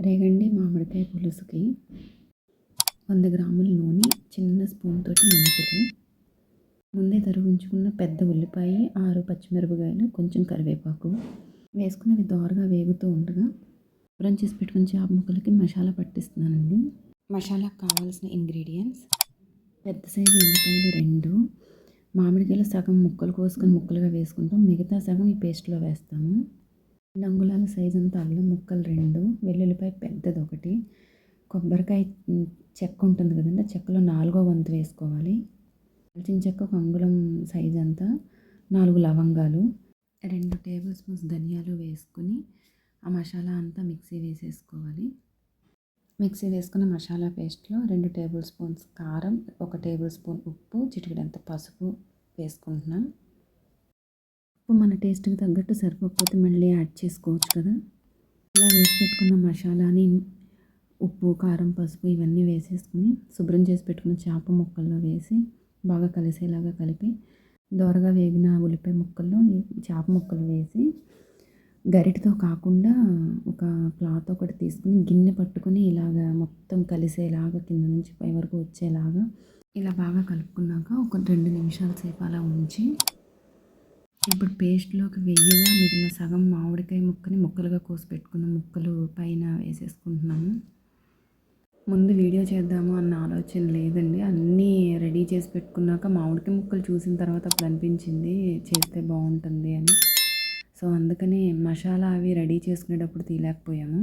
రేగండి మామిడికాయ పులుసుకి 100 గ్రాముల నూనె, చిన్న స్పూన్ తోటి మెంతులు, ముందే తరిగించుకున్న పెద్ద ఉల్లిపాయ, 6 పచ్చిమిరపకాయలు, కొంచెం కరివేపాకు వేసుకుని దోరగా వేగుతూ ఉండగా శుభ్రం చేసి పెట్టుకుని చేప ముక్కలకి మసాలా పట్టిస్తున్నానండి. మసాలాకు కావాల్సిన ఇంగ్రీడియంట్స్: పెద్ద సైజు ఉల్లిపాయలు 2, మామిడికాయలు సగం ముక్కలు కోసుకొని ముక్కలుగా వేసుకుంటాం, మిగతా సగం ఈ పేస్ట్లో వేస్తాము. 2 అంగుళాల సైజు అంతా అల్లం ముక్కలు 2, వెల్లుల్లిపాయ పెద్దది 1, కొబ్బరికాయ చెక్క ఉంటుంది కదండి, చెక్కలో 4వ వంతు వేసుకోవాలి. దాల్చిన చెక్క 1 అంగుళం సైజు అంతా, 4 లవంగాలు, 2 టేబుల్ స్పూన్స్ ధనియాలు వేసుకుని ఆ మసాలా అంతా మిక్సీ వేసేసుకోవాలి. మిక్సీ వేసుకున్న మసాలా పేస్ట్లో 2 టేబుల్ స్పూన్స్ కారం, 1 టేబుల్ స్పూన్ ఉప్పు, చిటికెడంత పసుపు వేసుకుంటున్నాం. ఉప్పు మన టేస్ట్కి తగ్గట్టు సరిపోకపోతే మళ్ళీ యాడ్ చేసుకోవచ్చు కదా. ఇలా వేసి పెట్టుకున్న మసాలాని ఉప్పు, కారం, పసుపు ఇవన్నీ వేసేసుకుని శుభ్రం చేసి పెట్టుకున్న చేప ముక్కల్లో వేసి బాగా కలిసేలాగా కలిపి దోరగా వేగిన ఉల్లిపాయ ముక్కల్లో ఈ చేప ముక్కలు వేసి గరిటతో కాకుండా ఒక క్లాత్ ఒకటి తీసుకుని గిన్నె పట్టుకుని ఇలాగా మొత్తం కలిసేలాగా కింద నుంచి పై వరకు వచ్చేలాగా ఇలా బాగా కలుపుకున్నాక ఒక 2 నిమిషాల సేపు అలా ఉంచి ఇప్పుడు పేస్ట్లోకి వెయ్యగా మిగిలిన సగం మామిడికాయ ముక్కని ముక్కలుగా కోసి పెట్టుకున్న ముక్కలు పైన వేసేసుకుంటున్నాము. ముందు వీడియో చేద్దాము అన్న ఆలోచన లేదండి, అన్నీ రెడీ చేసి పెట్టుకున్నాక మామిడికాయ ముక్కలు చూసిన తర్వాత అప్పుడు అనిపించింది చేస్తే బాగుంటుంది అని. సో అందుకని మసాలా అవి రెడీ చేసుకునేటప్పుడు తీయలేకపోయాము.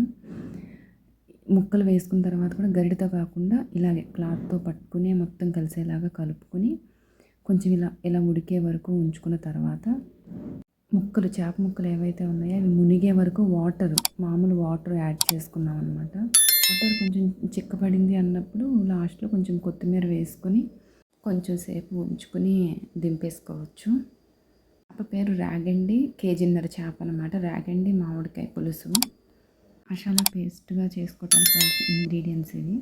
ముక్కలు వేసుకున్న తర్వాత కూడా గరిటతో కాకుండా ఇలాగే క్లాత్తో పట్టుకుని మొత్తం కలిసేలాగా కలుపుకొని కొంచెం ఇలా ఉడికే వరకు ఉంచుకున్న తర్వాత ముక్కలు చేప ముక్కలు ఏవైతే ఉన్నాయో అవి మునిగే వరకు మామూలు వాటర్ యాడ్ చేసుకున్నాం అనమాట. వాటర్ కొంచెం చిక్కపడింది అన్నప్పుడు లాస్ట్లో కొంచెం కొత్తిమీర వేసుకొని కొంచెం సేపు ఉంచుకొని దింపేసుకోవచ్చు. చేప పేరు రాగండి, కేజీన్నర చేప అనమాట. రాగండి మామిడికాయ పులుసు. మసాలా పేస్ట్గా చేసుకోవడానికి కావాల్సిన ఇంగ్రీడియంట్స్ ఇవి.